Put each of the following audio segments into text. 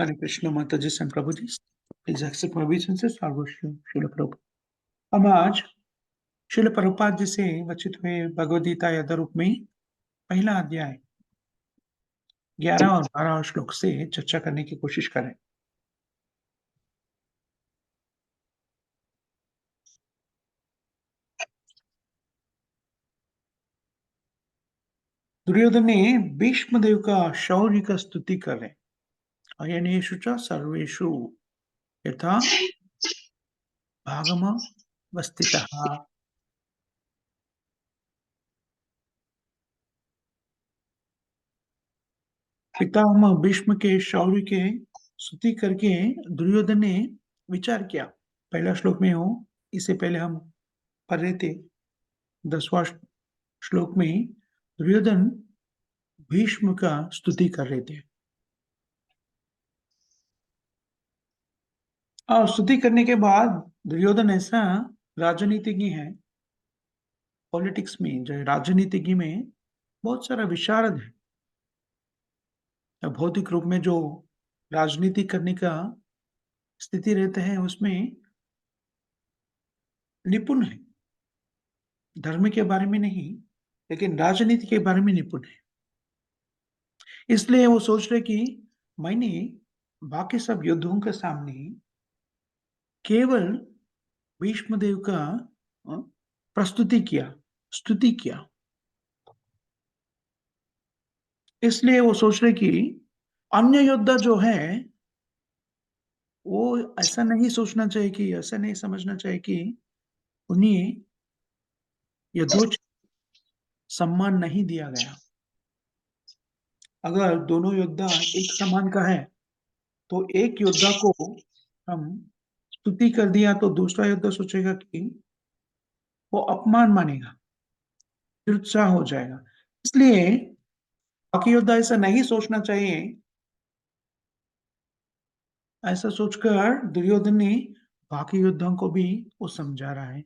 Hare Krishna Mataji and Prabhuji. Please accept my obeisances. सर्वश्री शिल प्रभु। हम आज शिल प्रभुपाद जी से वचित हुए भगवद गीता यथा रूप में पहला अध्याय 11 और 12 श्लोक से चर्चा करने की कोशिश करें। दुर्योधन ने भीष्म देव का शौर्य का स्तुति कर रहे। अयनेषु च सर्वेषु यथा भागम वस्थितः। पितामह भीष्म के शौर्य के स्तुति करके दुर्योधन ने विचार किया। पहला श्लोक में हो, इससे पहले हम पढ़ रहे थे 10वां श्लोक में दुर्योधन भीष्म का स्तुति कर रहे थे और स्तुति करने के बाद दुर्योधन ऐसा राजनीतिज्ञ है। पॉलिटिक्स में जो राजनीतिज्ञ में बहुत सारा विशारद है। भौतिक रूप में जो राजनीति करने का स्थिति रहते हैं उसमें निपुण है। धर्म के बारे में नहीं, लेकिन राजनीति के बारे में निपुण है। इसलिए वो सोच रहे कि मैंने बाकी सब युद्धों के सामने केवल भीष्म देव का प्रस्तुति किया, स्तुति किया। इसलिए वो सोच रहे कि अन्य योद्धा जो है वो ऐसा नहीं सोचना चाहिए कि ऐसा नहीं समझना चाहिए कि उन्हें यथोचित सम्मान नहीं दिया गया। अगर दोनों योद्धा एक समान का है तो एक योद्धा को हम स्तुति कर दिया तो दूसरा योद्धा सोचेगा कि वो अपमान मानेगा, निरुत्साह हो जाएगा। इसलिए बाकी योद्धा ऐसा नहीं सोचना चाहिए। ऐसा सोचकर दुर्योधन ने बाकी योद्धाओं को भी वो समझा रहा है।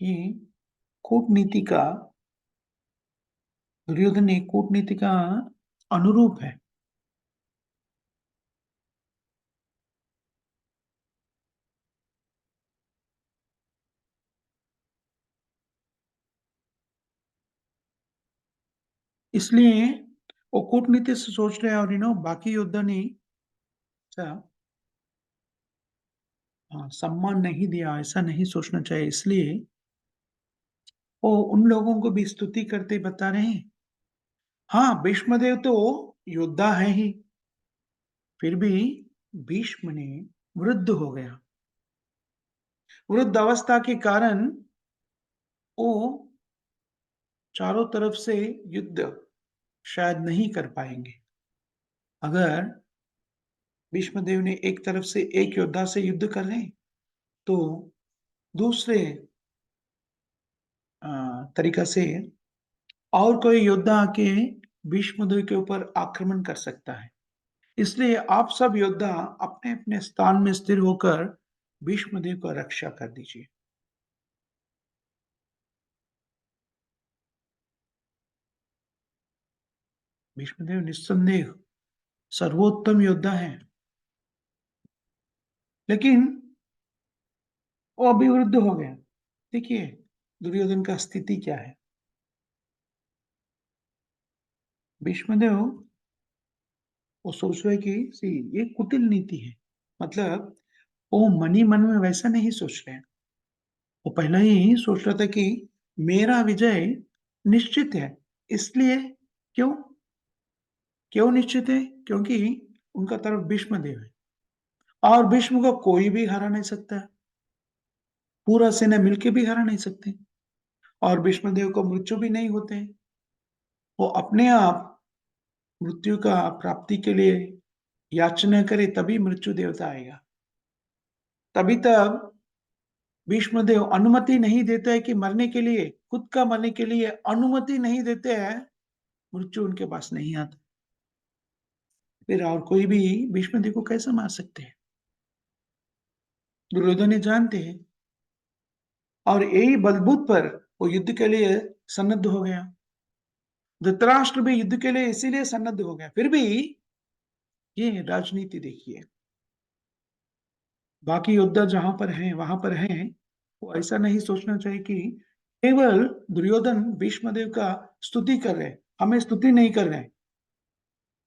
ये कूटनीति का, दुर्योधन ने कूटनीति का अनुरूप है। इसलिए वो कूटनीति से सोच रहे हैं और बाकी योद्धा ने सम्मान नहीं दिया, ऐसा नहीं सोचना चाहिए। इसलिए वो उन लोगों को भी स्तुति करते बता रहे हैं। हाँ, भीष्मदेव तो योद्धा है ही, फिर भी भीष्म ने वृद्ध हो गया। वृद्ध अवस्था के कारण वो चारों तरफ से युद्ध शायद नहीं कर पाएंगे। अगर भीष्मदेव ने एक तरफ से एक योद्धा से युद्ध कर रहे हैं तो दूसरे तरीका से और कोई योद्धा आके भीष्मदेव के ऊपर आक्रमण कर सकता है। इसलिए आप सब योद्धा अपने अपने स्थान में स्थिर होकर भीष्मदेव को रक्षा कर दीजिए। भीष्मदेव निस्संदेह सर्वोत्तम योद्धा है, लेकिन वो अभी वृद्ध हो गया। देखिए दुर्योधन का स्थिति क्या है। भीष्मदेव वो सोच रहे कि सी ये कुटिल नीति है। मतलब वो मनी मन में वैसा नहीं सोच रहे हैं। वो पहले ही सोच रहा था कि मेरा विजय निश्चित है। इसलिए क्यों क्यों निश्चित है? क्योंकि उनका तरफ भीष्मदेव है और भीष्म को कोई भी हरा नहीं सकता। पूरा सेना मिलके भी हरा नहीं सकते और भीष्मदेव को मृत्यु भी नहीं होते। वो अपने आप मृत्यु का प्राप्ति के लिए याचना करे तभी मृत्यु देवता आएगा। तभी तक भीष्मदेव अनुमति नहीं देते हैं कि मरने के लिए, खुद का मरने के लिए अनुमति नहीं देते हैं। मृत्यु उनके पास नहीं आता, फिर और कोई भी भीष्मदेव को कैसे मार सकते हैं? दुर्योधन जानते हैं और यही बलबूत पर वो युद्ध के लिए सन्नद्ध हो गया। धृतराष्ट्र भी युद्ध के लिए इसीलिए सन्नद्ध हो गया। फिर भी ये राजनीति देखिए, बाकी योद्धा जहां पर हैं वहां पर हैं, वो ऐसा नहीं सोचना चाहिए कि केवल दुर्योधन भीष्मदेव का स्तुति कर रहे हैं, हमें स्तुति नहीं कर रहे हैं।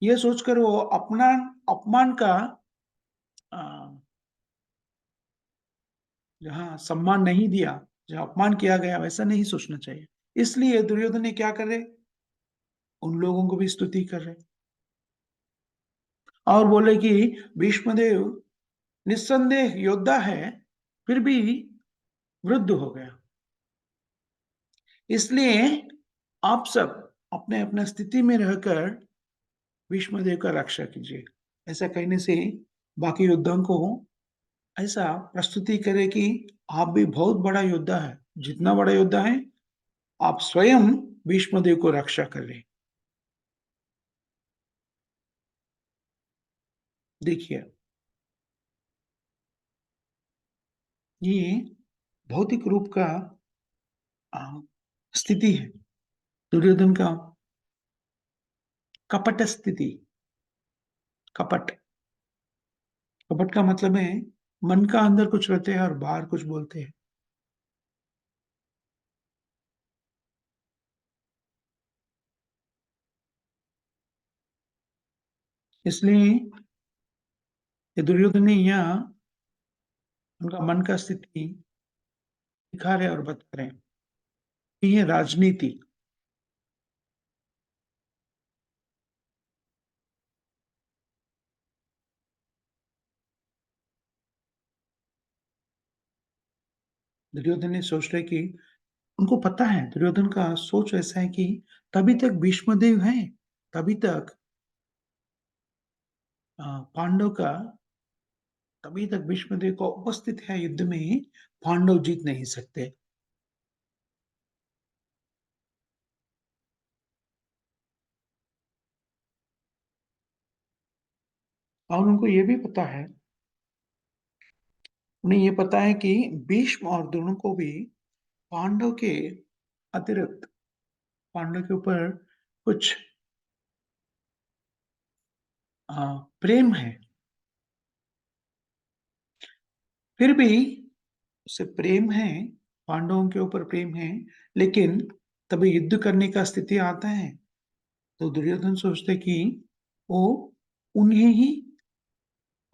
ये सोचकर वो अपना अपमान का अ, जहाँ सम्मान नहीं दिया, जहाँ अपमान किया गया, वैसा नहीं सोचना चाहिए। इसलिए दुर्योधन ने क्या करे, उन लोगों को भी स्तुति कर रहे और बोले कि भीष्मदेव निस्संदेह योद्धा है, फिर भी वृद्ध हो गया। इसलिए आप सब अपने अपने स्थिति में रहकर भीष्मदेव का रक्षा कीजिए। ऐसा कहने से बाकी योद्धाओं को ऐसा प्रस्तुति करे कि आप भी बहुत बड़ा योद्धा है, जितना बड़ा योद्धा है, आप स्वयं भीष्मदेव को रक्षा कर रहे। देखिए, ये भौतिक रूप का अ, स्थिति है दुर्योधन का, कपट स्थिति। कपट, कपट का मतलब है मन का अंदर कुछ रहते हैं और बाहर कुछ बोलते हैं। इसलिए ये दुर्योधन ने यहाँ उनका मन का स्थिति दिखा रहे और बता रहे हैं कि ये राजनीति। दुर्योधन ने सोच रहे कि उनको पता है, दुर्योधन का सोच ऐसा है कि तभी तक भीष्मदेव हैं, तभी तक पांडव का, तभी तक भीष्मदेव को उपस्थित है युद्ध में, पांडव जीत नहीं सकते। और उनको ये भी पता है, उन्हें ये पता है कि भीष्म और द्रोण को भी पांडव के अतिरिक्त, पांडव के ऊपर कुछ प्रेम है। फिर भी उसे प्रेम है, पांडवों के ऊपर प्रेम है, लेकिन तभी युद्ध करने का स्थिति आता है तो दुर्योधन सोचते कि वो उन्हें ही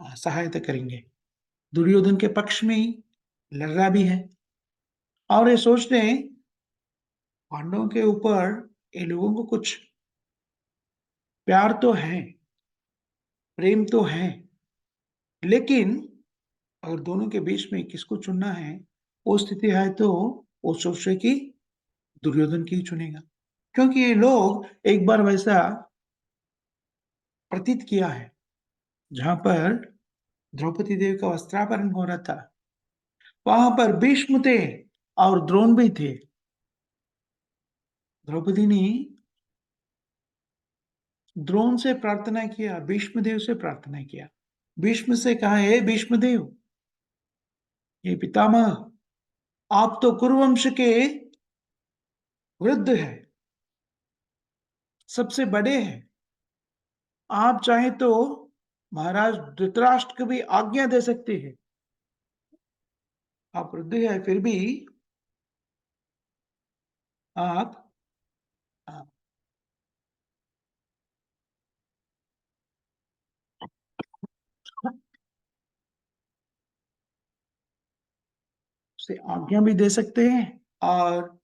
सहायता करेंगे, दुर्योधन के पक्ष में ही लड़ रहा भी है। और ये सोचते हैं पांडवों के ऊपर ये लोगों को कुछ प्यार तो है, प्रेम तो है, लेकिन अगर दोनों के बीच में किसको चुनना है, वो स्थिति है तो वो सोच रहे कि दुर्योधन की ही चुनेगा, क्योंकि ये लोग एक बार वैसा प्रतीत किया है जहां पर द्रौपदी देवी का वस्त्रापहरण हो रहा था, वहां पर भीष्म थे और द्रोण भी थे। द्रौपदी ने द्रोण से प्रार्थना किया, भीष्मदेव से प्रार्थना किया, भीष्म से कहा, हे भीष्मदेव, ये पितामह, आप तो कुरुवंश के वृद्ध है, सबसे बड़े हैं, आप चाहे तो महाराज धृतराष्ट्र को भी आज्ञा दे सकते हैं, आप वृद्ध है फिर भी आप आ, उसे आज्ञा भी दे सकते हैं, और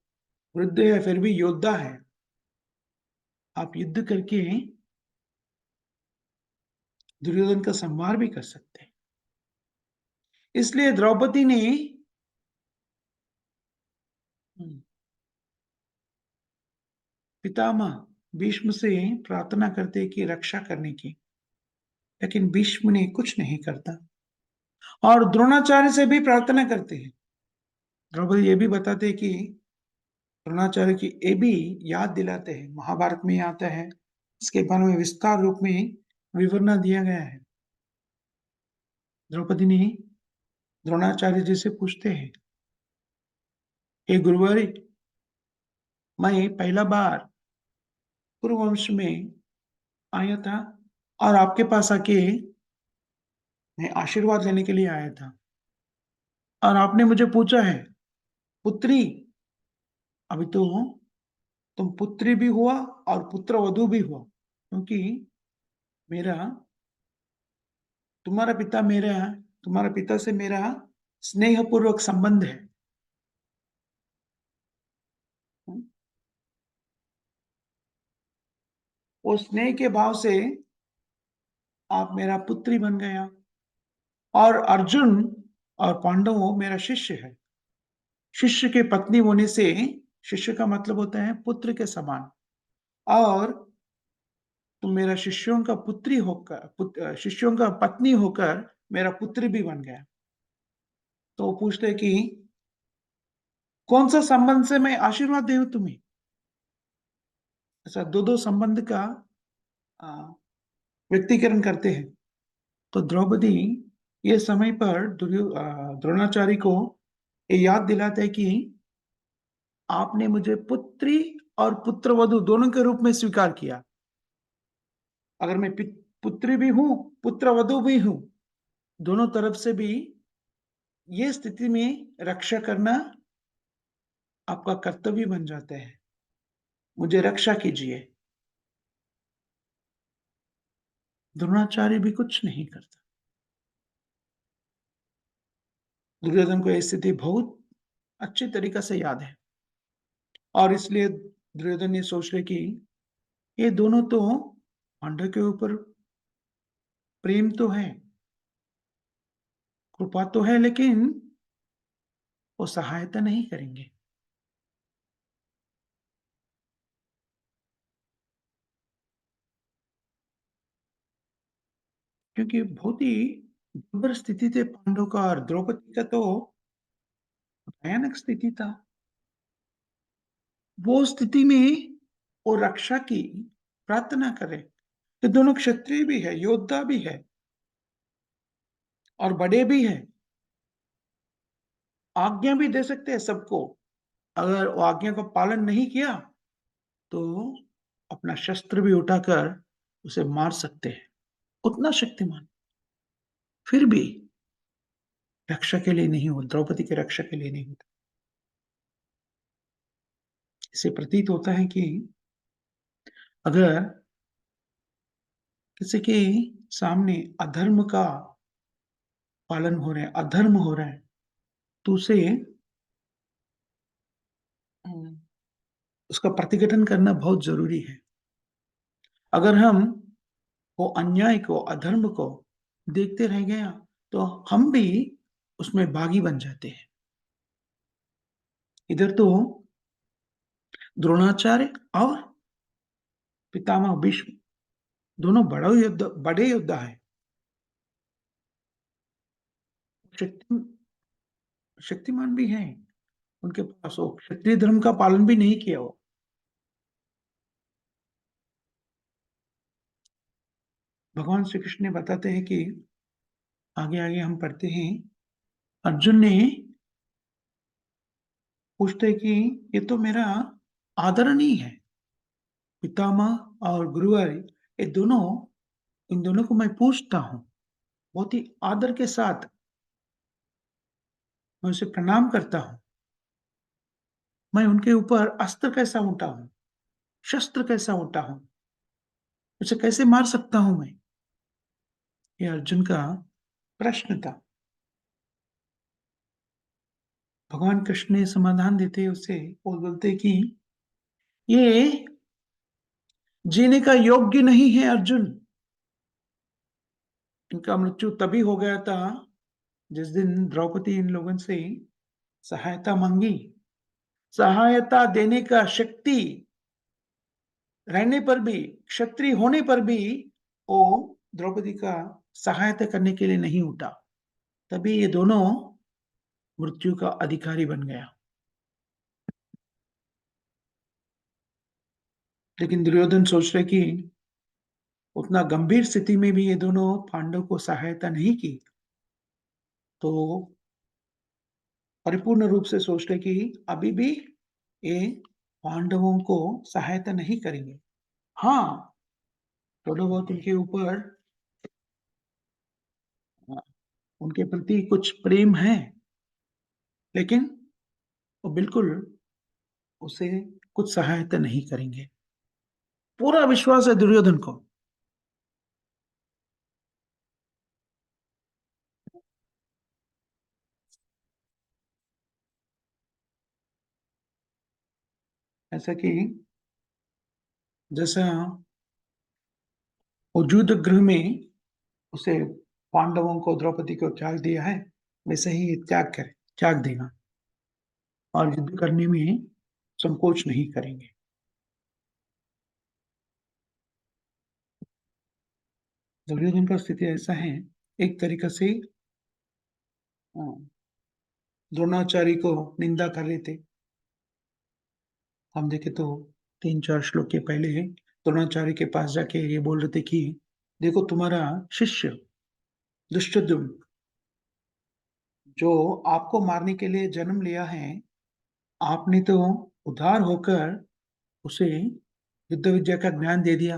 वृद्ध है फिर भी योद्धा है, आप युद्ध करके दुर्योधन का संहार भी कर सकते हैं। इसलिए द्रौपदी ने पितामह भीष्म से प्रार्थना करते कि रक्षा करने की, लेकिन भीष्म ने कुछ नहीं करता, और द्रोणाचार्य से भी प्रार्थना करते हैं। द्रौपदी ये भी बताते कि द्रोणाचार्य की ये भी याद दिलाते हैं, महाभारत में आता है, इसके बारे में विस्तार रूप में विवरण दिया गया है। द्रौपदी ने द्रोणाचार्य जी से पूछते हैं, हे गुरुवर, मैं पहला बार कुरुवंश में आया था और आपके पास आके मैं आशीर्वाद लेने के लिए आया था और आपने मुझे पूछा है, पुत्री, अभी तो तुम पुत्री भी हुआ और पुत्रवधू भी हुआ, क्योंकि मेरा तुम्हारा पिता मेरा तुम्हारा पिता से मेरा स्नेहपूर्वक संबंध है। वो स्नेह के भाव से आप मेरा पुत्री बन गया और अर्जुन और पांडव मेरा शिष्य है। शिष्य के पत्नी होने से शिष्य का मतलब होता है पुत्र के समान, और तुम मेरा शिष्यों का पुत्री होकर शिष्यों का पत्नी होकर मेरा पुत्र भी बन गया। तो वो पूछते कि कौन सा संबंध से मैं आशीर्वाद दे तुम्हें। ऐसा दो दो संबंध का आ, व्यक्तिकरण करते हैं। तो द्रौपदी ये समय पर द्रोणाचार्य को ये याद दिलाता है कि आपने मुझे पुत्री और पुत्रवधु दोनों के रूप में स्वीकार किया। अगर मैं पुत्री भी हूं, पुत्रवधु भी हूं, दोनों तरफ से भी ये स्थिति में रक्षा करना आपका कर्तव्य बन जाता है। मुझे रक्षा कीजिए। द्रोणाचार्य भी कुछ नहीं करता। दुर्योधन को ये स्थिति बहुत अच्छी तरीके से याद है और इसलिए दुर्योधन ये सोच रहे कि ये दोनों तो पांडव के ऊपर प्रेम तो है, कृपा तो है, लेकिन वो सहायता नहीं करेंगे। क्योंकि बहुत ही दुर्भर स्थिति थी पांडव का और द्रौपदी का तो भयानक स्थिति था। वो स्थिति में वो रक्षा की प्रार्थना करे। ये दोनों क्षत्रिय भी है, योद्धा भी है और बड़े भी है, आज्ञा भी दे सकते हैं सबको। अगर वो आज्ञा का पालन नहीं किया तो अपना शस्त्र भी उठाकर उसे मार सकते हैं। उतना शक्तिमान, फिर भी रक्षा के लिए नहीं हो, द्रौपदी के रक्षा के लिए नहीं होता। इसे प्रतीत होता है कि अगर किसी के सामने अधर्म का पालन हो रहा है, अधर्म हो रहा है, तो उसे उसका प्रतिघटन करना बहुत जरूरी है। अगर हम वो अन्याय को, अधर्म को देखते रह गया तो हम भी उसमें बागी बन जाते हैं। इधर तो द्रोणाचार्य और पितामह भीष्म दोनों बड़े योद्धा है। शक्ति शक्तिमान भी हैं। उनके पास वो क्षत्रिय धर्म का पालन भी नहीं किया वो। भगवान श्री कृष्ण ने बताते हैं कि आगे आगे हम पढ़ते हैं, अर्जुन ने पूछते कि ये तो मेरा आदरणीय है, पितामह और गुरुवर, ये दोनों, इन दोनों को मैं पूछता हूँ, बहुत ही आदर के साथ मैं उसे प्रणाम करता हूँ। मैं उनके ऊपर अस्त्र कैसा उठा हूँ, शस्त्र कैसा उठा हूँ, उसे कैसे मार सकता हूं मैं। ये अर्जुन का प्रश्न था। भगवान कृष्ण ने समाधान देते उसे और बोलते कि ये जीने का योग्य नहीं है अर्जुन। इनका मृत्यु तभी हो गया था जिस दिन द्रौपदी इन लोगों से सहायता मांगी। सहायता देने का शक्ति रहने पर भी, क्षत्रिय होने पर भी, वो द्रौपदी का सहायता करने के लिए नहीं उठा। तभी ये दोनों मृत्यु का अधिकारी बन गया। लेकिन दुर्योधन सोच रहे कि उतना गंभीर स्थिति में भी ये दोनों पांडव को सहायता नहीं की, तो परिपूर्ण रूप से सोच रहे कि अभी भी ये पांडवों को सहायता नहीं करेंगे। हाँ, थोड़ा बहुत उनके ऊपर अ, उनके प्रति कुछ प्रेम है, लेकिन वो बिल्कुल उसे कुछ सहायता नहीं करेंगे। पूरा विश्वास है दुर्योधन को। ऐसा कि जैसा वो युद्ध गृह में उसे पांडवों को, द्रौपदी को त्याग दिया है, वैसे ही ये त्याग देगा और युद्ध करने में संकोच नहीं करेंगे। दुर्योधन का स्थिति ऐसा है, एक तरीक़े से अ, द्रोणाचार्य को निंदा कर रहे थे। हम देखें तो 3-4 श्लोक के पहले द्रोणाचार्य के पास जाके ये बोल रहे थे कि देखो तुम्हारा शिष्य दुष्टद्युम्न जो आपको मारने के लिए जन्म लिया है, आपने तो उदार होकर उसे युद्ध विद्या का ज्ञान दे दिया।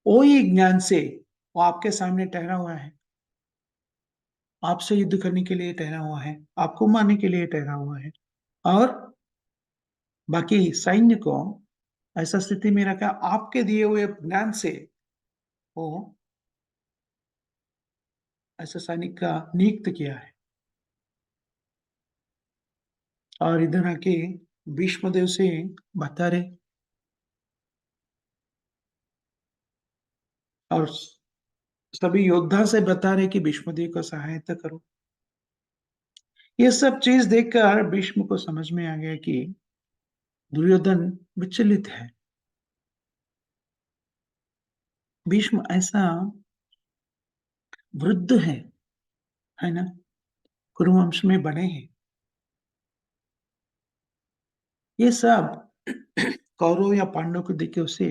वही ज्ञान से वो आपके सामने ठहरा हुआ है, आपसे युद्ध करने के लिए ठहरा हुआ है, आपको मारने के लिए ठहरा हुआ है और बाकी सैन्य को ऐसा स्थिति में रखा आपके दिए हुए ज्ञान से वो ऐसा सैनिक का नियुक्त किया है। और इधर आके भीष्मदेव से बता रहे और सभी योद्धा से बता रहे कि भीष्मदेव को सहायता करो। ये सब चीज देखकर भीष्म को समझ में आ गया कि दुर्योधन विचलित है। भीष्म ऐसा वृद्ध है ना? कुरुवंश में बड़े हैं। ये सब कौरव या पांडव को देख के उसे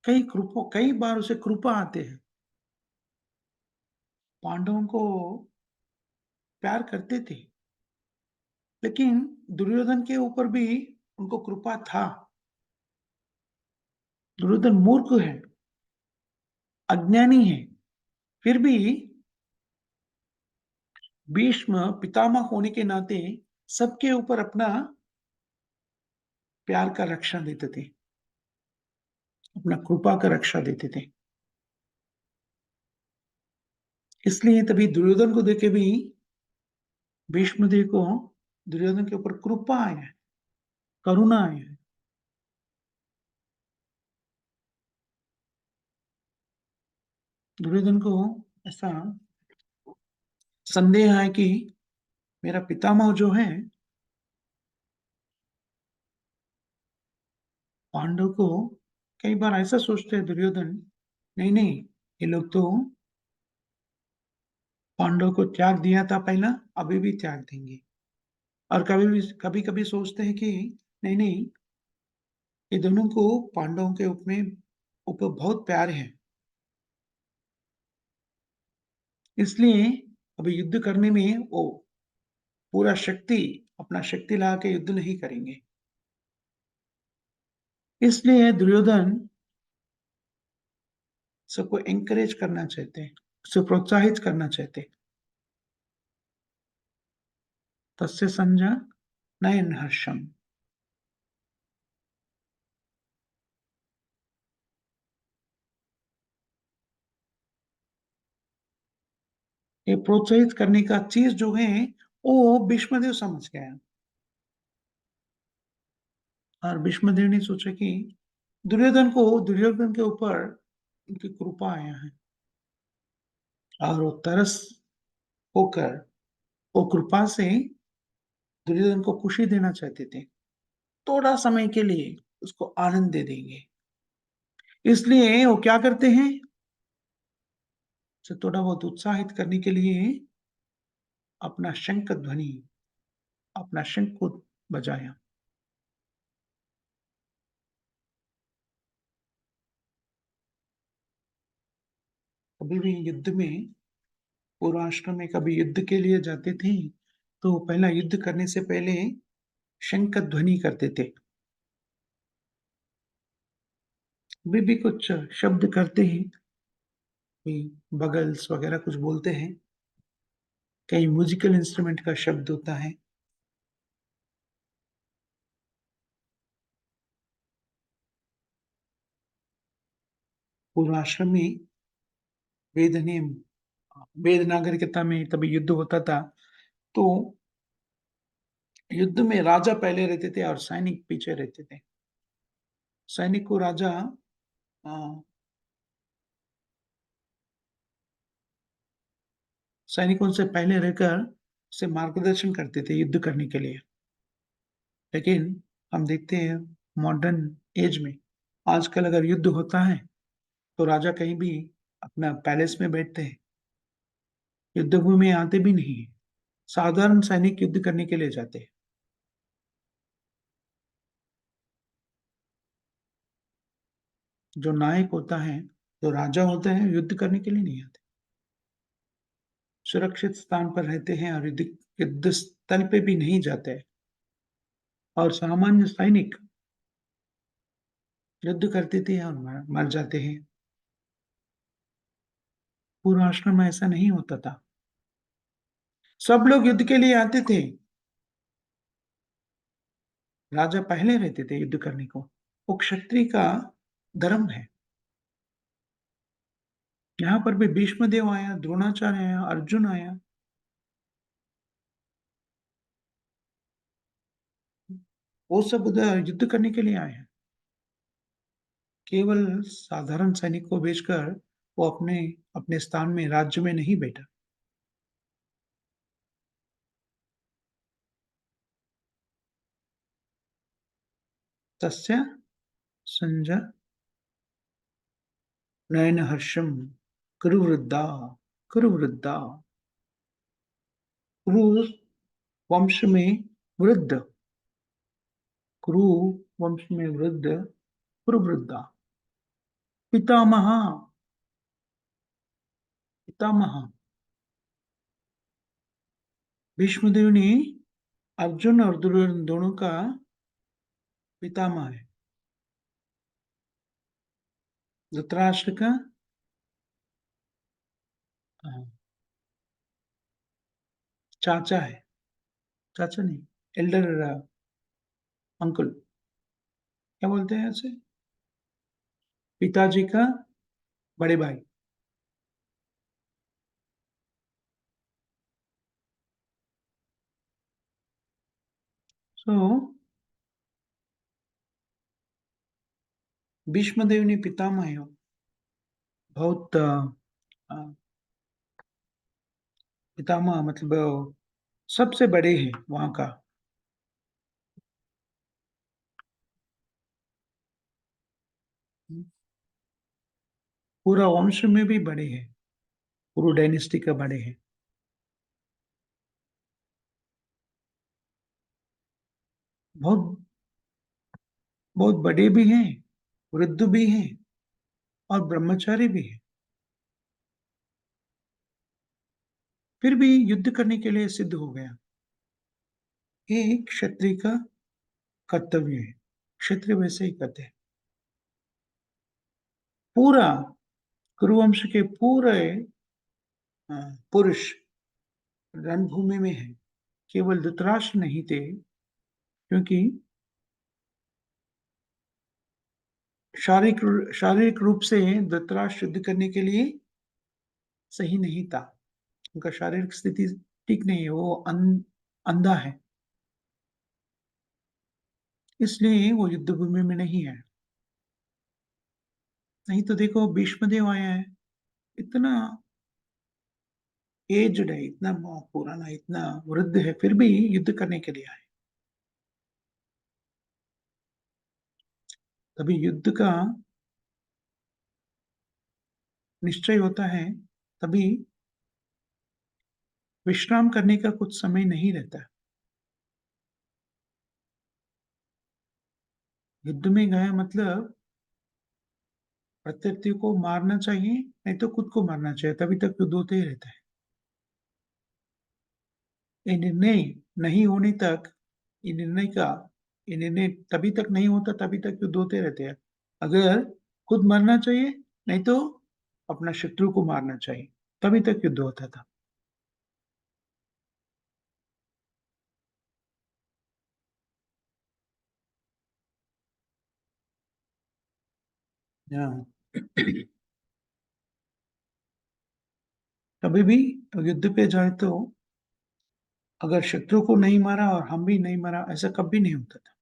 कई बार उसे कृपा आते हैं। पांडवों को प्यार करते थे, लेकिन दुर्योधन के ऊपर भी उनको कृपा था। दुर्योधन मूर्ख है, अज्ञानी है, फिर भी भीष्म पितामह होने के नाते सबके ऊपर अपना प्यार का रक्षा देते थे, अपना कृपा का रक्षा देते थे। इसलिए तभी दुर्योधन को देख के भी भीष्म देव को दुर्योधन के ऊपर कृपा आया है, करुणा आया है। दुर्योधन को ऐसा संदेह है कि मेरा पितामह जो है पांडव को कई बार ऐसा सोचते हैं दुर्योधन, नहीं नहीं, ये लोग तो पांडव को त्याग दिया था पहला, अभी भी त्याग देंगे। और कभी कभी सोचते हैं कि नहीं नहीं, ये दोनों को पांडवों के ऊपर बहुत प्यार है, इसलिए अभी युद्ध करने में वो पूरा अपना शक्ति लगा के युद्ध नहीं करेंगे। इसलिए दुर्योधन सबको एनकरेज करना चाहते हैं, उसे प्रोत्साहित करना चाहते हैं। तस्य संजय नयन हर्षम। ये प्रोत्साहित करने का चीज जो है वो भीष्मदेव समझ गया और भीष्मदेव ने सोचा कि दुर्योधन के ऊपर उनकी कृपा आया है और वो तरस होकर वो कृपा से दुर्योधन को खुशी देना चाहते थे, थोड़ा समय के लिए उसको आनंद दे देंगे। इसलिए वो क्या करते हैं, उसे थोड़ा बहुत उत्साहित करने के लिए अपना शंख ध्वनि अपना शंख को बजाया। कभी भी युद्ध में पूर्वाश्रम में कभी युद्ध के लिए जाते थे तो पहला युद्ध करने से पहले शंख ध्वनि करते थे। भी कुछ शब्द करते हैं, कोई बगल्स वगैरह कुछ बोलते हैं, कहीं म्यूज़िकल इंस्ट्रूमेंट का शब्द होता है। पूर्वाश्रम में वेद ने वेद नागरिकता में तभी युद्ध होता था, तो युद्ध में राजा पहले रहते थे और सैनिक पीछे रहते थे। सैनिक को राजा अ, सैनिकों से पहले रहकर उसे मार्गदर्शन करते थे युद्ध करने के लिए। लेकिन हम देखते हैं मॉडर्न एज में आजकल अगर युद्ध होता है, तो राजा कहीं भी अपना पैलेस में बैठते हैं, युद्धभूमि में आते भी नहीं हैं। साधारण सैनिक युद्ध करने के लिए जाते हैं। जो नायक होता है, जो राजा होते हैं, युद्ध करने के लिए नहीं आते। सुरक्षित स्थान पर रहते हैं और युद्ध स्थल पे भी नहीं जाते हैं। और सामान्य सैनिक युद्ध करते थे और मर जाते हैं। पूर्व आश्रम में ऐसा नहीं होता था। सब लोग युद्ध के लिए आते थे। राजा पहले रहते थे युद्ध करने को। वो क्षत्रिय का धर्म है। यहाँ पर भी भीष्म देव आया, द्रोणाचार्य आया, अर्जुन आया। वो सब उधर युद्ध करने के लिए आए हैं। केवल साधारण सैनिक को भेजकर वो अपने अपने स्थान में राज्य में नहीं बैठा। तस्य संजय नयन हर्षम कुरु वृद्धा कुरु वृद्धा कुरु वंश में वृद्ध कुरु वंश में वृद्ध कुरु वृद्धा पितामह पितामह भीष्मदेव ने अर्जुन और दुर्योधन दोनों का पितामह है। धृतराष्ट्र का अ, चाचा है। चाचा नहीं, एल्डर अंकल क्या बोलते हैं ऐसे? पिताजी का बड़े भाई। सो भीष्मदेव ने पितामह है, बहुत अ, पितामह मतलब सबसे बड़े हैं वहाँ का। पूरा वंश में भी बड़े हैं, पूरा डायनेस्टी का बड़े हैं। बहुत बहुत बड़े भी हैं, वृद्ध भी हैं और ब्रह्मचारी भी हैं। फिर भी युद्ध करने के लिए सिद्ध हो गया। ये एक क्षत्रिय का कर्तव्य है। क्षत्रिय वैसे ही करते हैं। पूरा कुरुवंश के पूरे अ, पुरुष रणभूमि में है। केवल धृतराष्ट्र नहीं थे, क्योंकि शारीरिक रूप से धृतराष्ट्र युद्ध करने के लिए सही नहीं था। उनका शारीरिक स्थिति ठीक नहीं है, वो अंधा है। इसलिए वो युद्ध भूमि में नहीं है। नहीं तो देखो भीष्मदेव आया है, इतना एज्ड है, इतना पुराना, इतना वृद्ध है, फिर भी युद्ध करने के लिए आए। तभी युद्ध का निश्चय होता है, तभी विश्राम करने का कुछ समय नहीं रहता। युद्ध में गया मतलब प्रत्यर्थी को मारना चाहिए, नहीं तो खुद को मारना चाहिए, तभी तक युद्ध होते ही रहता है। ये निर्णय नहीं होने तक, ये निर्णय तभी तक नहीं होता, तभी तक युद्ध होते रहते हैं। अगर खुद मरना चाहिए, नहीं तो अपना शत्रु को मारना चाहिए, तभी तक युद्ध होता था। हाँ। कभी भी युद्ध पे जाए तो अगर शत्रु को नहीं मारा और हम भी नहीं मरा, ऐसा कभी नहीं होता था।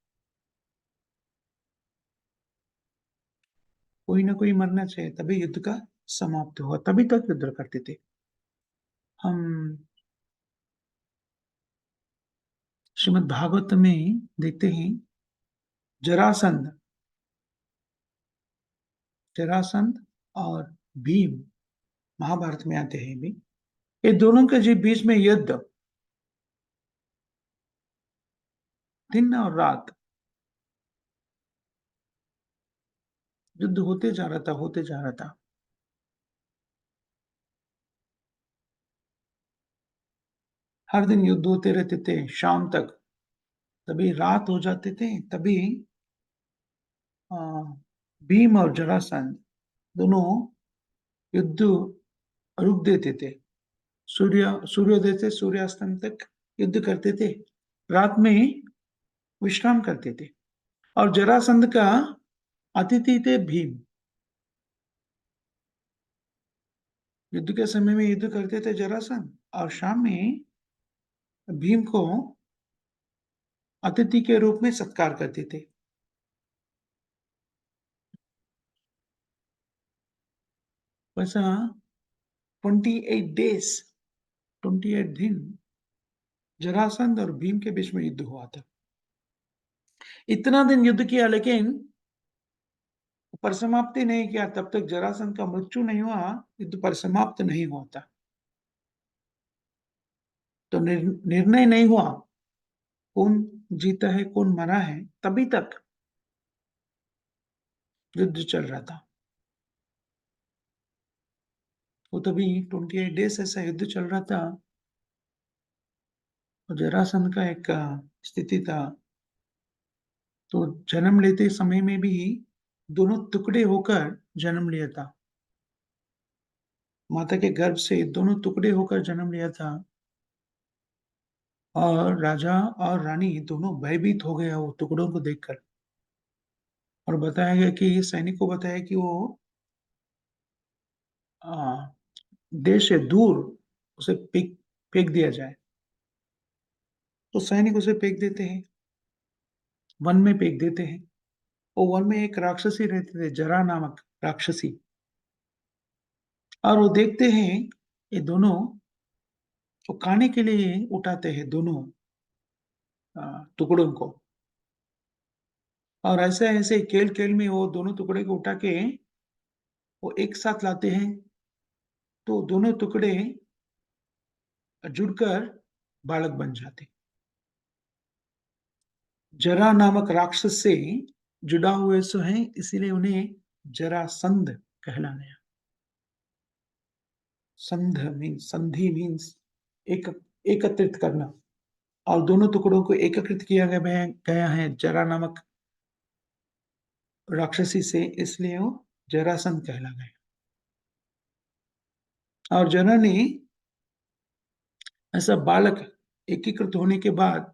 कोई ना कोई मरना चाहिए, तभी युद्ध का समाप्त हुआ, तभी तक युद्ध करते थे। हम श्रीमद् भागवत में देखते हैं, जरासंध जरासंध और भीम महाभारत में आते हैं भी। ये दोनों के जी बीच में युद्ध, दिन और रात युद्ध होते जा रहा था, होते जा रहा था। हर दिन युद्ध होते रहते थे शाम तक। तभी रात हो जाते थे, तभी आ, भीम और जरासंध दोनों युद्ध रुक देते थे। सूर्योदय से सूर्यास्त तक युद्ध करते थे। रात में विश्राम करते थे। और जरासंध का अतिथि थे भीम। युद्ध के समय में युद्ध करते थे जरासंध, और शाम में भीम को अतिथि के रूप में सत्कार करते थे। वैसा 28 डेज, 28 दिन जरासंध और भीम के बीच में युद्ध हुआ था। इतना दिन युद्ध किया, लेकिन परिसमाप्ति नहीं किया, तब तक जरासंध का मृत्यु नहीं हुआ, युद्ध परिसमाप्त नहीं हुआ था। तो निर्णय नहीं हुआ कौन जीता है कौन मरा है, तभी तक युद्ध चल रहा था। वो तभी 28 डेज ऐसा युद्ध चल रहा था। और जरासंध का एक स्थिति था, तो जन्म लेते समय में भी दोनों टुकड़े होकर जन्म लिया था। माता के गर्भ से दोनों टुकड़े होकर जन्म लिया था। और राजा और रानी दोनों भयभीत हो गया वो टुकड़ों को देखकर। और बताया गया कि सैनिक को बताया कि वो आ, देश से दूर उसे फेंक फेंक दिया जाए। तो सैनिक उसे फेंक देते हैं, वन में फेंक देते हैं। वो वन में एक राक्षसी रहते थे, जरा नामक राक्षसी। और वो देखते हैं ये दोनों, वो खाने के लिए उठाते हैं दोनों टुकड़ों को। और ऐसे ऐसे खेल खेल में वो दोनों टुकड़े को उठा के वो एक साथ लाते हैं, तो दोनों टुकड़े जुड़कर बालक बन जाते। जरा नामक राक्षस से जुड़ा हुए सो हैं, इसीलिए उन्हें जरासंध कहला गया। संध मीन्स, संधि मीन्स एक एकत्रित करना। और दोनों टुकड़ों को एकत्रित किया गया है जरा नामक राक्षसी से, इसलिए वो जरासंध कहला गया। और जरा ने ऐसा बालक एकीकृत होने के बाद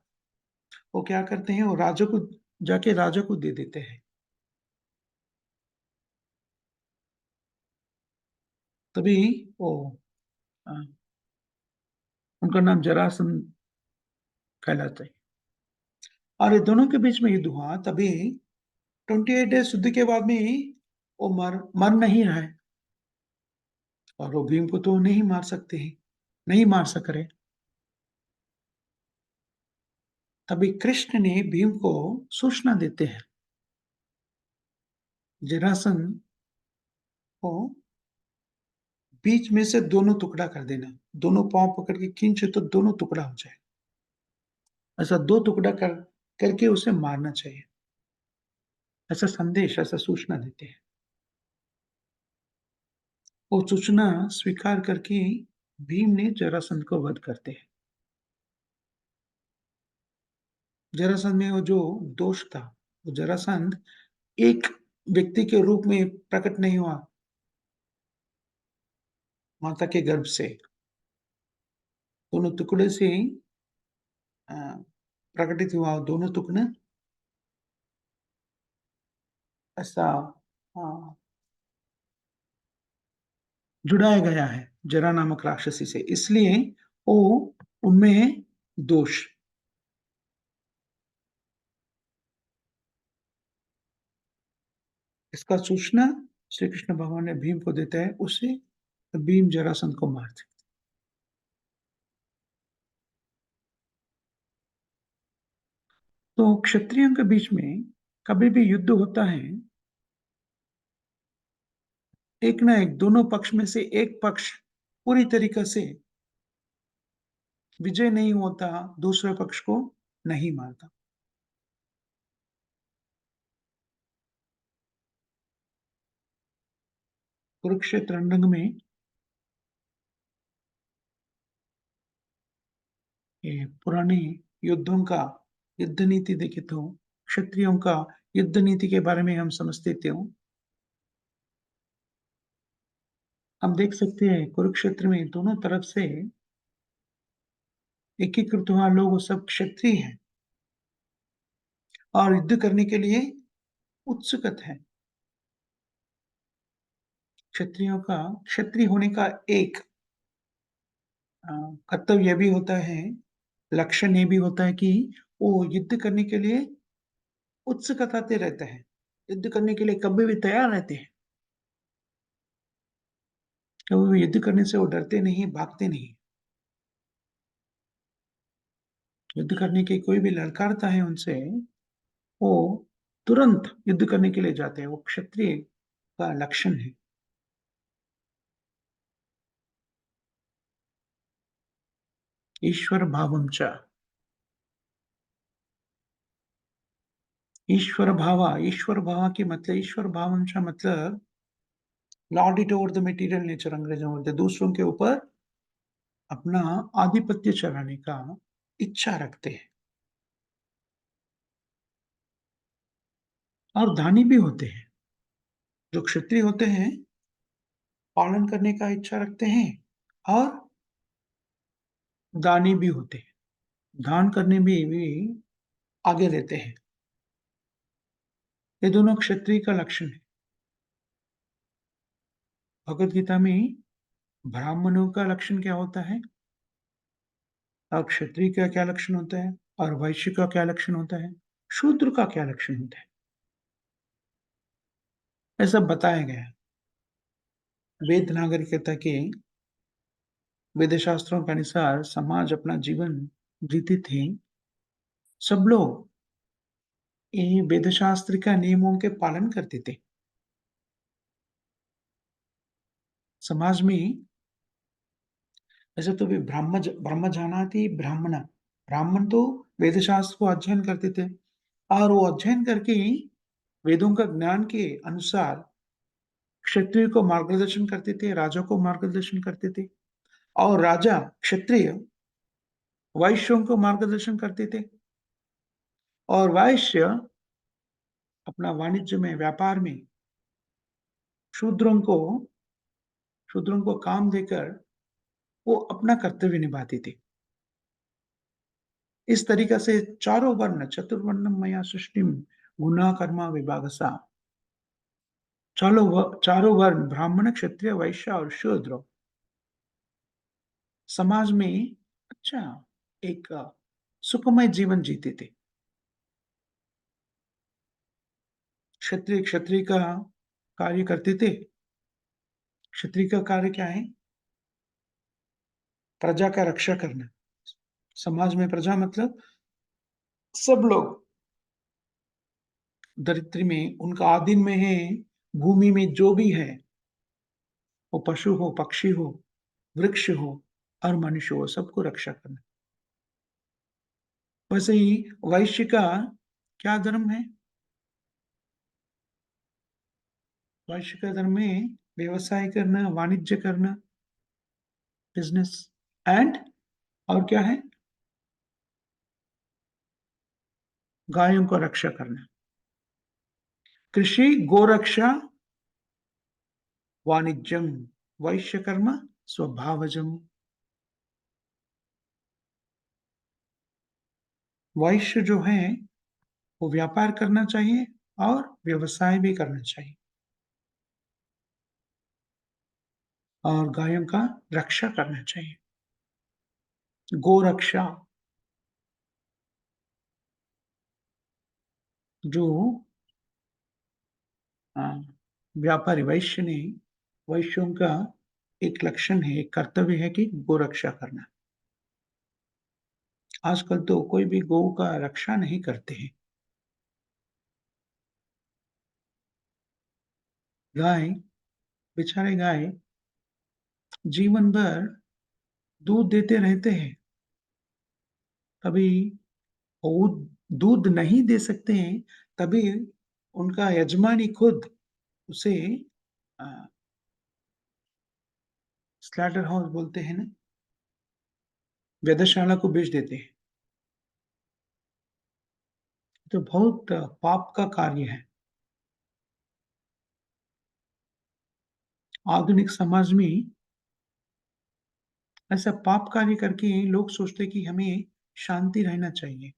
वो क्या करते हैं, वो राजा को जाके राजा को दे देते हैं। तभी वो अ, उनका नाम जरासंध कहलाता है। और ये दोनों के बीच में युद्ध हुआ, तभी 28 डेज युद्ध के बाद में वो मर नहीं रहा है। और वो भीम को तो नहीं मार सकते हैं, नहीं मार सक रहे। तभी कृष्ण ने भीम को सूचना देते हैं, जरासंध को बीच में से दोनों टुकड़ा कर देना। दोनों पांव पकड़ के खींचे तो दोनों टुकड़ा हो जाए। ऐसा दो टुकड़ा करके उसे मारना चाहिए। ऐसा संदेश, ऐसा सूचना देते हैं। वो सूचना स्वीकार करके भीम ने जरासंध को वध करते हैं। जरासंध में वो जो दोष था, वो जरासंध एक व्यक्ति के रूप में प्रकट नहीं हुआ माता के गर्भ से। दोनों टुकड़े से अ, प्रकटित हुआ, दोनों टुकड़े ऐसा अ, जुड़ाया गया है जरा नामक राक्षसी से, इसलिए वो उनमें है दोष। इसका सूचना श्री कृष्ण भगवान ने भीम को देता है, उससे भीम जरासंध को मारते। तो क्षत्रियों के बीच में कभी भी युद्ध होता है, एक ना एक दोनों पक्ष में से एक पक्ष पूरी तरीके से विजय नहीं होता, दूसरे पक्ष को नहीं मारता। कुरुक्षेत्र रणरंग में ये पुराने युद्धों का युद्ध नीति देखे तो क्षत्रियों का युद्ध नीति के बारे में हम समझते थे। हम देख सकते हैं कुरुक्षेत्र में दोनों तरफ से एकीकृत हुआ लोग सब क्षत्रिय हैं और युद्ध करने के लिए उत्सुकत है। क्षत्रियों का क्षत्रिय होने का एक अ, कर्तव्य भी होता है, लक्षण ये भी होता है कि वो युद्ध करने के लिए उत्सुकताते रहते हैं। युद्ध करने के लिए कभी भी तैयार रहते हैं। कभी भी युद्ध करने से वो डरते नहीं, भागते नहीं। युद्ध करने की कोई भी ललकारता है उनसे, वो तुरंत युद्ध करने के लिए जाते हैं। वो क्षत्रिय का लक्षण है। ईश्वर भावम च। ईश्वर भावा की मतलब ईश्वर भावम च मतलब Lord it over the material nature अंग्रेजों में बोलते हैं। दूसरों के ऊपर अपना आधिपत्य चलाने का इच्छा रखते हैं और दानी भी होते हैं। जो क्षत्रिय होते हैं, पालन करने का इच्छा रखते हैं और दानी भी होते हैं। दान करने में भी आगे रहते हैं। ये दोनों क्षत्रिय का लक्षण है। भगवत गीता में ब्राह्मणों का लक्षण क्या होता है और क्षत्रिय का क्या लक्षण होता है और वैश्य का क्या लक्षण होता है, शूद्र का क्या लक्षण होता है, ऐसा बताया गया है। वेद नागरिकता के वेद शास्त्रों के अनुसार समाज अपना जीवन जीते थे। सब लोग ये वेद शास्त्र का नियमों के पालन करते थे। समाज में वैसे तो भी ब्रह्म जानाति ब्राह्मण, ब्राह्मण तो वेद शास्त्र को अध्ययन करते थे और वो अध्ययन करके वेदों का ज्ञान के अनुसार क्षत्रिय को मार्गदर्शन करते थे, राजा को मार्गदर्शन करते थे और राजा क्षत्रिय वैश्यों को मार्गदर्शन करते थे और वैश्य अपना वाणिज्य में व्यापार में शूद्रों को शूद्रों को काम देकर वो अपना कर्तव्य निभाते थे। इस तरीका से चारों वर्ण चतुर्वर्णम मया सृष्टिम गुना कर्मा विभागसा, चारों वर्ण ब्राह्मण क्षत्रिय वैश्य और शूद्र समाज में अच्छा एक सुखमय जीवन जीते थे। क्षत्रिय क्षत्रिय का कार्य करते थे। क्षत्रिय का कार्य क्या है? प्रजा का रक्षा करना। समाज में प्रजा मतलब सब लोग धरित्री में उनका आधीन में है। भूमि में जो भी है, वो पशु हो, पक्षी हो, वृक्ष हो और मनुष्य हो, सबको रक्षा करना। वैसे ही वैश्य का क्या धर्म है? वैश्य का धर्म है व्यवसाय करना, वाणिज्य करना, बिजनेस एंड और क्या है? गायों को रक्षा करना। कृषि, गोरक्षा, वाणिज्यम, वैश्यकर्म, स्वभावजम। वैश्य जो है वो व्यापार करना चाहिए और व्यवसाय भी करना चाहिए, और गायों का रक्षा करना चाहिए। गोरक्षा, जो अ, व्यापारी वैश्य ने, वैश्यों का एक लक्षण है, एक कर्तव्य है कि गोरक्षा करना। आजकल तो कोई भी गौ का रक्षा नहीं करते हैं। गाय, बेचारे गाय जीवन भर दूध देते रहते हैं, कभी वो दूध नहीं दे सकते हैं, तभी उनका यजमानी खुद उसे अ, स्लॉटर हाउस बोलते हैं ना, वेधशाला को बेच देते हैं। तो बहुत पाप का कार्य है। आधुनिक समाज में ऐसा पाप कार्य करके लोग सोचते हैं कि हमें शांति रहना चाहिए।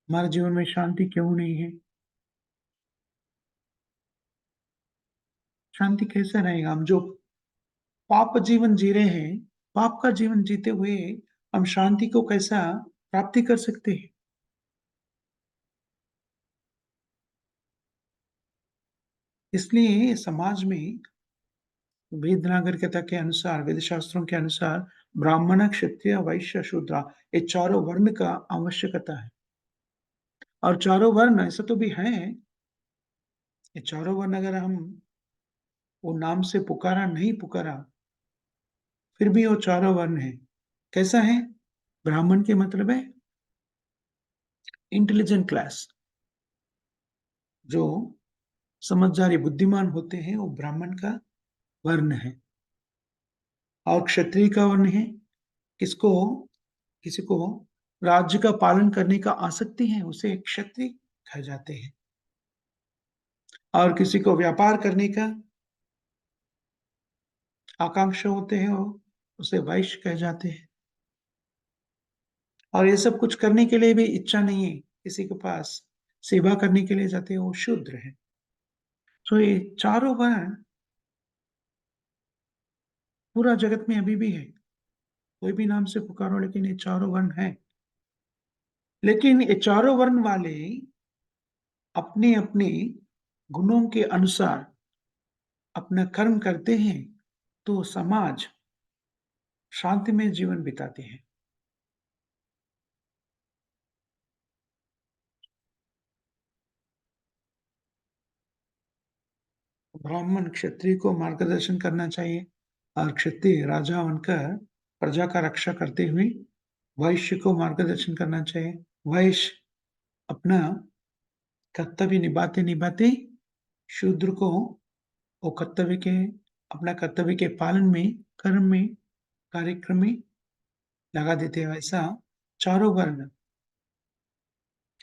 हमारे जीवन में शांति क्यों नहीं है? शांति कैसे रहेगा? हम जो पाप जीवन जी रहे हैं, पाप का जीवन जीते हुए हम शांति को कैसा प्राप्ति कर सकते हैं? इसलिए समाज में वेद नागरिकता के अनुसार, वेद शास्त्रों के अनुसार ब्राह्मण, क्षत्रिय, वैश्य, शूद्र, ये चारों वर्ण का आवश्यकता है। और चारों वर्ण ऐसा तो भी है, ये चारों वर्ण अगर हम वो नाम से पुकारा नहीं पुकारा, फिर भी वो चारों वर्ण है। कैसा है? ब्राह्मण के मतलब है इंटेलिजेंट क्लास, जो समझदारी बुद्धिमान होते हैं, वो ब्राह्मण का वर्ण है। और क्षत्रिय का वर्ण है किसको? किसी को राज्य का पालन करने का आसक्ति है, उसे क्षत्रिय कहे जाते हैं। और किसी को व्यापार करने का आकांक्षा होते हैं, वो उसे वैश्य कहे जाते हैं। और ये सब कुछ करने के लिए भी इच्छा नहीं है किसी के पास, सेवा करने के लिए जाते हैं, वो शूद्र है। तो ये चारों वर्ण पूरा जगत में अभी भी है। कोई भी नाम से पुकारो, लेकिन ये चारों वर्ण है। लेकिन ये चारों वर्ण वाले अपने अपने गुणों के अनुसार अपना कर्म करते हैं, तो समाज शांतिमय जीवन बिताते हैं। ब्राह्मण क्षत्रिय को मार्गदर्शन करना चाहिए, और क्षत्रिय राजा बनकर प्रजा का रक्षा करते हुए वैश्य को मार्गदर्शन करना चाहिए। वैश्य अपना कर्तव्य निभाते निभाते शूद्र को वो कर्तव्य के अपना कर्तव्य के पालन में, कर्म में, कार्यक्रम में लगा देते हैं। वैसा चारों वर्ण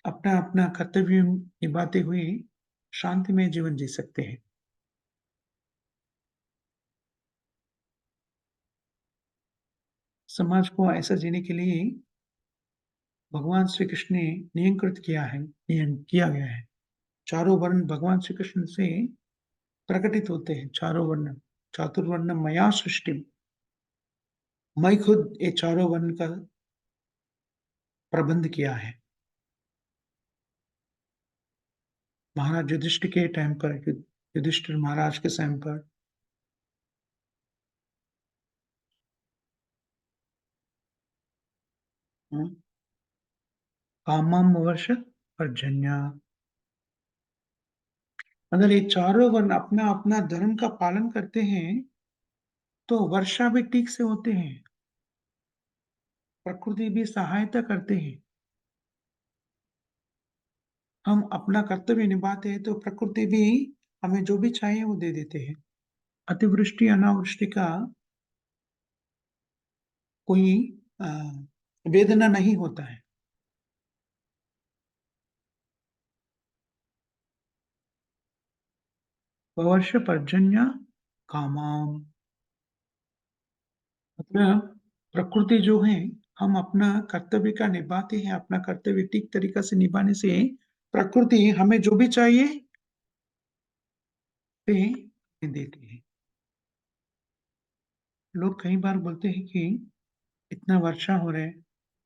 अपना अपना कर्तव्य निभाते हुए शांतिमय जीवन जी सकते हैं। समाज को ऐसा जीने के लिए भगवान श्री कृष्ण ने नियंत्रित किया है, नियम किया गया है। चारों वर्ण भगवान श्री कृष्ण से प्रकटित होते हैं। चारों वर्ण, चातुर्वर्ण मया सृष्टि, मैं खुद ये चारों वर्ण का प्रबंध किया है। महाराज युधिष्ठिर के टाइम पर, युधिष्ठिर महाराज के टाइम पर हम्म, कामम वर्ष पर्जन्य, अगर ये चारों वर्ण अपना अपना धर्म का पालन करते हैं, तो वर्षा भी ठीक से होते हैं, प्रकृति भी सहायता करते हैं। हम अपना कर्तव्य निभाते हैं तो प्रकृति भी हमें जो भी चाहिए वो दे देते हैं। अतिवृष्टि अनावृष्टि का कोई अ, वेदना नहीं होता है। वर्ष पर्जन्य कामाम, मतलब प्रकृति जो है, हम अपना कर्तव्य का निभाते हैं, अपना कर्तव्य ठीक तरीका से निभाने से प्रकृति हमें जो भी चाहिए ते देती है। लोग कई बार बोलते हैं कि इतना वर्षा हो रहा है,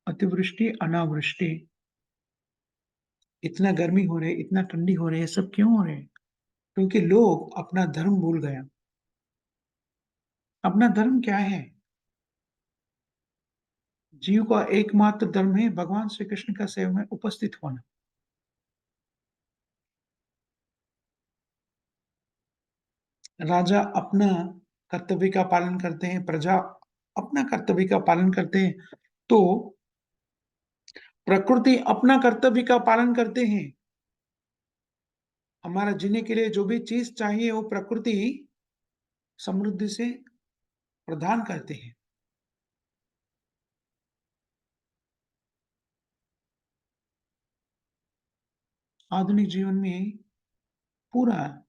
अतिवृष्टि अनावृष्टि, इतना गर्मी हो रही है, इतना ठंडी हो रही है, सब क्यों हो रहे हैं? क्योंकि लोग अपना धर्म भूल गया। अपना धर्म क्या है? जीव का एकमात्र धर्म है भगवान श्री कृष्ण का सेवा में उपस्थित होना। राजा अपना कर्तव्य का पालन करते हैं, प्रजा अपना कर्तव्य का पालन करते हैं, तो प्रकृति अपना कर्तव्य का पालन करते हैं। हमारा जीने के लिए जो भी चीज चाहिए वो प्रकृति समृद्धि से प्रदान करते हैं। आधुनिक जीवन में पूरा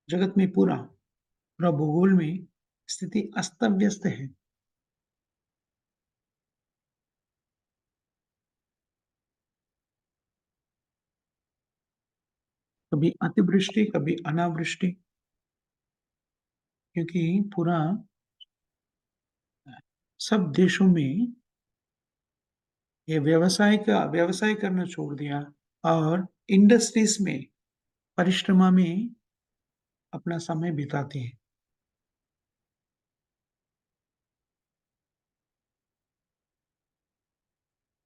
जगत में पूरा भूगोल में स्थिति अस्त व्यस्त है। कभी अतिवृष्टि, कभी अनावृष्टि, क्योंकि पूरा सब देशों में ये व्यवसाय करना छोड़ दिया और इंडस्ट्रीज में परिश्रमा में अपना समय बिताते हैं।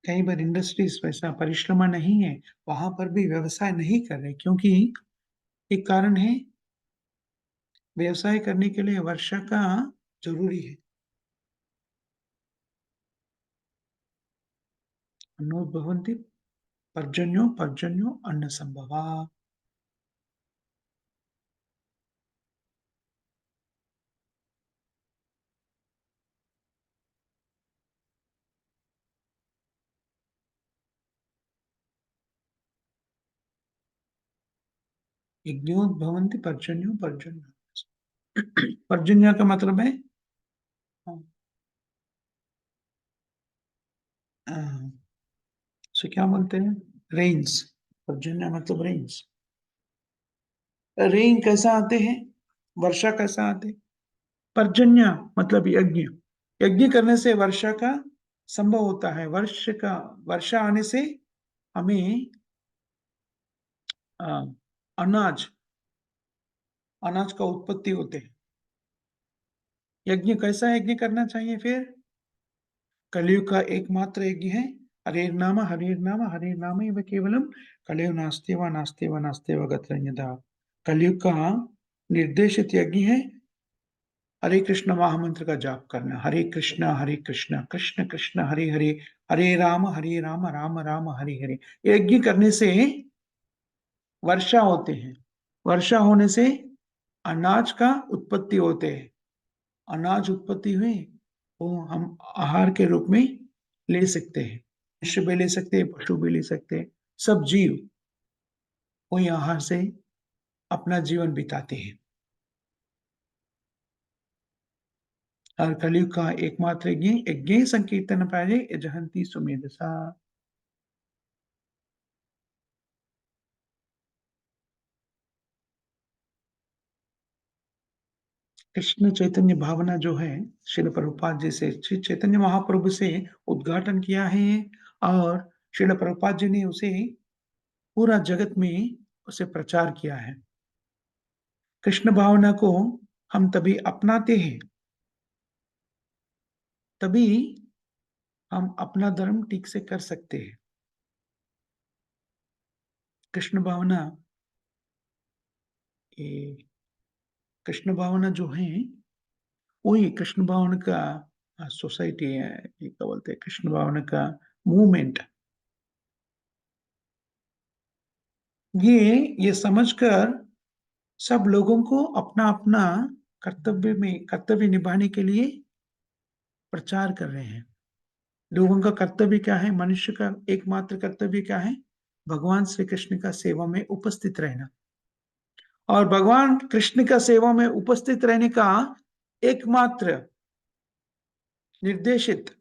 कई बार इंडस्ट्रीज वैसा परिश्रमा नहीं है, वहां पर भी व्यवसाय नहीं कर रहे, क्योंकि एक कारण है, व्यवसाय करने के लिए वर्षा का जरूरी है। अन्नो भवन्ति पर्जन्यो अन्न संभवा। यज्ञोत भवन्ति पर्जन्यो। पर्जन्य का मतलब है अ, उसे क्या बोलते हैं? रेन्स। पर्जन्य मतलब रेन्स। रेन कैसा आते हैं? वर्षा कैसा आते? पर्जन्य मतलब यज्ञ। यज्ञ करने से वर्षा का संभव होता है। वर्षा आने से हमें अ, अनाज अनाज का उत्पत्ति होते हैं। यज्ञ कैसा यज्ञ करना चाहिए फिर? कलयुग का एकमात्र यज्ञ है हरेर नाम हरेर नाम केवलम। कलयुग नास्ते व गत्रन्यथा। कलयुग का निर्देशित यज्ञ है हरे कृष्ण महामंत्र का जाप करना। हरे कृष्ण कृष्ण कृष्ण हरे हरे, हरे राम राम हरे हरे। यज्ञ करने से वर्षा होते हैं। वर्षा होने से अनाज का उत्पत्ति होते हैं। अनाज उत्पत्ति हुई वो हम आहार के रूप में ले सकते हैं। मनुष्य भी ले सकते हैं, पशु भी ले सकते हैं। सब जीव वही आहार से अपना जीवन बिताते हैं। और कलयुग का एकमात्र यज्ञ यज्ञ संकीर्तन पाए जहंती सुमेधसा। कृष्ण चैतन्य भावना जो है, श्रील प्रभुपाद जी से, श्री चैतन्य महाप्रभु से उद्घाटन किया है, और श्रील प्रभुपाद जी ने उसे पूरा जगत में उसे प्रचार किया है। कृष्ण भावना को हम तभी अपनाते हैं, तभी हम अपना धर्म ठीक से कर सकते हैं। कृष्ण भावना, ये कृष्ण भावना जो है, वही कृष्ण भावना का सोसाइटी है, ये क्या बोलते हैं, कृष्ण भावना का मूवमेंट। ये समझकर सब लोगों को अपना अपना कर्तव्य निभाने के लिए प्रचार कर रहे हैं। लोगों का कर्तव्य क्या है? मनुष्य का एकमात्र कर्तव्य क्या है? भगवान श्री कृष्ण का सेवा में उपस्थित रहना। और भगवान कृष्ण का सेवा में उपस्थित रहने का एकमात्र निर्देशित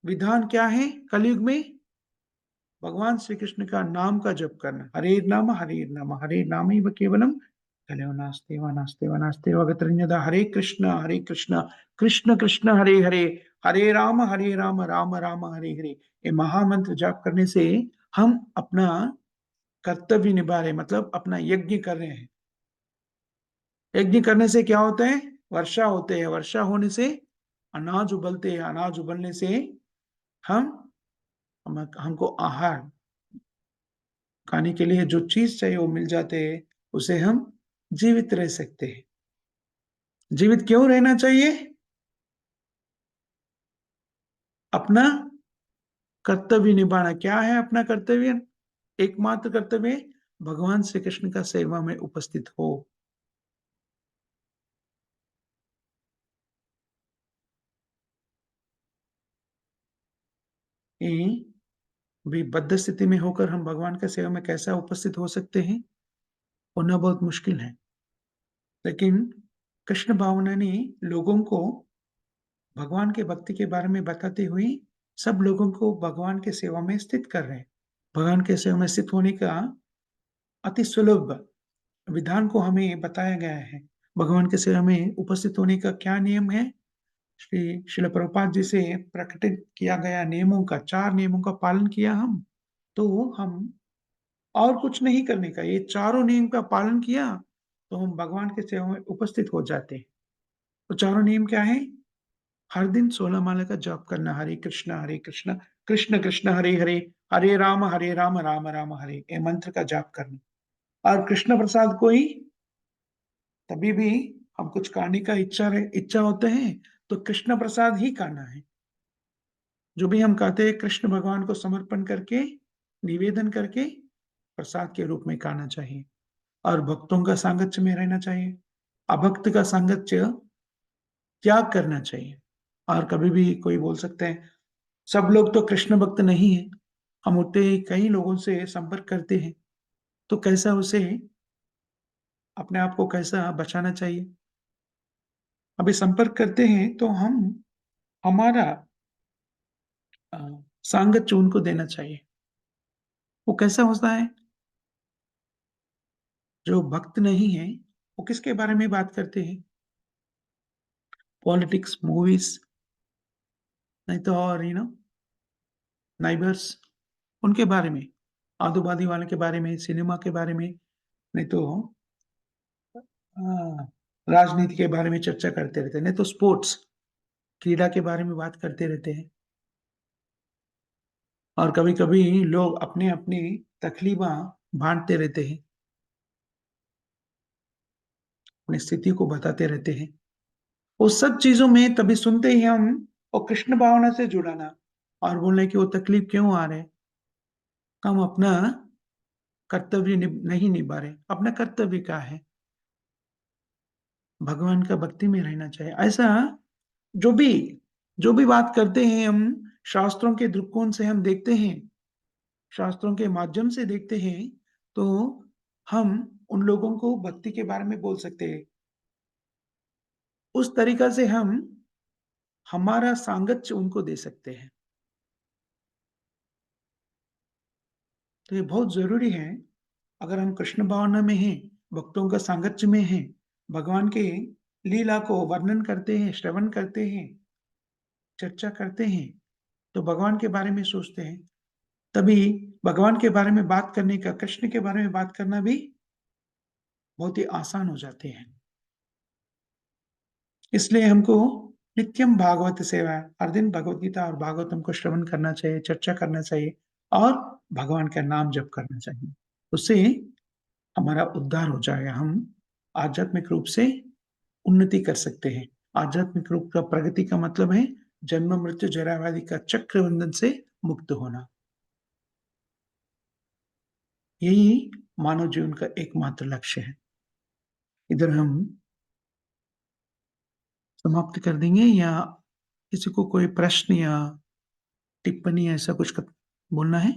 विधान क्या है कलयुग में? भगवान श्री कृष्ण का नाम का जप करना। हरे नाम केवलम कलयो नास्ति व नास्ति व नास्ति व गतरन्यदा। हरे कृष्ण कृष्ण कृष्ण हरे हरे, हरे राम राम राम हरे हरे। ये महामंत्र जाप करने से हम अपना कर्तव्य निभा रहे, मतलब अपना यज्ञ कर रहे हैं। यज्ञ करने से क्या होता है? वर्षा होते हैं, वर्षा होने से अनाज उबलते हैं, अनाज उबलने से हम हमको आहार खाने के लिए जो चीज चाहिए वो मिल जाते हैं, उसे हम जीवित रह सकते हैं। जीवित क्यों रहना चाहिए? अपना कर्तव्य निभाना। क्या है अपना कर्तव्य? एकमात्र कर्तव्य भगवान श्री कृष्ण का सेवा में उपस्थित हो। ये भी बद्ध स्थिति में होकर हम भगवान का सेवा में कैसा उपस्थित हो सकते हैं? होना बहुत मुश्किल है। लेकिन कृष्ण भावना ने लोगों को भगवान के भक्ति के बारे में बताते हुए सब लोगों को भगवान के सेवा में स्थित कर रहे हैं। भगवान के सेवा में स्थित होने का अति सुलभ विधान को हमें बताया गया है। भगवान के सेवा में उपस्थित होने का क्या नियम है? श्री शिल प्रभुपाद जी से प्रकटित किया गया नियमों का, 4 नियमों का पालन किया तो हम और कुछ नहीं करने का, ये चारों नियम का पालन किया तो हम भगवान के सेवा में उपस्थित हो जाते हैं। तो चारों नियम क्या है? हर दिन 16 माला का जाप करना। हरे कृष्ण कृष्ण कृष्ण हरे हरे, हरे राम राम राम हरे, ये मंत्र का जाप करना। और कृष्ण प्रसाद को ही तभी भी हम कुछ खाने का इच्छा होते हैं तो कृष्ण प्रसाद ही खाना है। जो भी हम खाते हैं कृष्ण भगवान को समर्पण करके, निवेदन करके प्रसाद के रूप में खाना चाहिए। और भक्तों का सांगत्य में रहना चाहिए। अभक्त का सांगत्य त्याग करना चाहिए। और कभी भी कोई बोल सकते हैं सब लोग तो कृष्ण भक्त नहीं है, हम उतने ही कई लोगों से संपर्क करते हैं, तो कैसा उसे अपने आप को कैसा बचाना चाहिए? अभी संपर्क करते हैं तो हम हमारा अ, सांगत्य उनको देना चाहिए। वो कैसा होता है? जो भक्त नहीं है वो किसके बारे में बात करते हैं? पॉलिटिक्स, मूवीज, नहीं तो और नाइबर्स, उनके बारे में, आदूबादी वाले के बारे में, सिनेमा के बारे में, नहीं तो राजनीति के बारे में चर्चा करते रहते हैं, नहीं तो स्पोर्ट्स, क्रीड़ा के बारे में बात करते रहते हैं। और कभी-कभी लोग अपनी-अपनी तकलीफ़ा बाँटते रहते हैं, अपनी स्थिति को बताते रहते हैं। वो सब चीज़ों में तभी सुनते ही हम वो कृष्ण भावना से जुड़ाना और बोलना कि वो तकलीफ़ क्यों आ रहे हैं? हम अपना कर्तव्य नहीं निभा रहे। अपना कर्तव्य क्या है? भगवान का भक्ति में रहना चाहिए। ऐसा जो भी जो भी बात करते हैं हम, शास्त्रों के दृष्टिकोण से हम देखते हैं, शास्त्रों के माध्यम से देखते हैं, तो हम उन लोगों को भक्ति के बारे में बोल सकते हैं। उस तरीका से हम हमारा सांगत्य उनको दे सकते हैं। तो ये बहुत ज़रूरी है, अगर हम कृष्ण भावना में हैं, भक्तों का सांगत्य में हैं, भगवान के लीला को वर्णन करते हैं, श्रवण करते हैं, चर्चा करते हैं, तो भगवान के बारे में सोचते हैं, तभी भगवान के बारे में बात करने का, कृष्ण के बारे में बात करना भी बहुत ही आसान हो जाते हैं। इसलिए हमको नित्यम भागवत सेवा, हर दिन भगवत गीता और भागवतम को श्रवण करना चाहिए, चर्चा करना चाहिए और भगवान का नाम जप करना चाहिए। उससे हमारा उद्धार हो जाएगा, हम आध्यात्मिक रूप से उन्नति कर सकते हैं। आध्यात्मिक रूप का प्रगति का मतलब है जन्म, मृत्यु, जरा व्याधि का चक्रबंधन से मुक्त होना। यही मानव जीवन का एकमात्र लक्ष्य है। इधर हम समाप्त कर देंगे या किसी को कोई प्रश्न या टिप्पणी ऐसा कुछ बोलना है?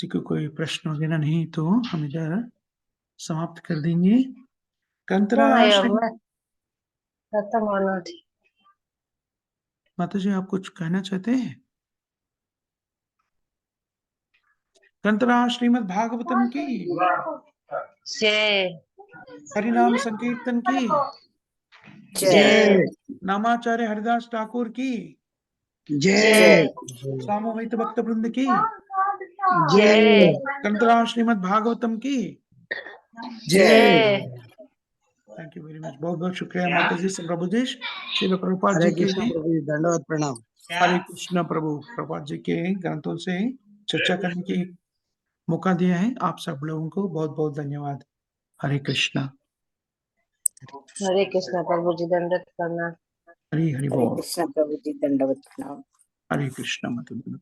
किसी को कोई प्रश्न वगैरह नहीं तो हम इधर समाप्त कर देंगे। कंतरा खत्म होना ठीक। माता जी आप कुछ कहना चाहते हैं? कंतरा श्रीमद् भागवतम की जय हरिनाम संकीर्तन की जय नामाचार्य हरिदास ठाकुर की जय सामूहिक भक्त वृंद की जय कंतरा श्रीमद् भागवतम की जय। Thank you very much. बहुत बहुत शुक्रिया माता जी से प्रभु जी श्रील प्रभुपाद जी हरे के कृष्ण प्रभु जी, दंडवत प्रणाम। हरे कृष्ण प्रभु प्रभुपाद जी के ग्रंथों से चर्चा करने की मौका दिया है। आप सब लोगों को बहुत बहुत धन्यवाद। हरे कृष्णा। हरे कृष्ण प्रभु जी, दंडवत प्रणाम। हरि हरि हरे बोल। कृष्ण प्रभु जी, दंडवत प्रणाम। हरे कृष्णा। मतलब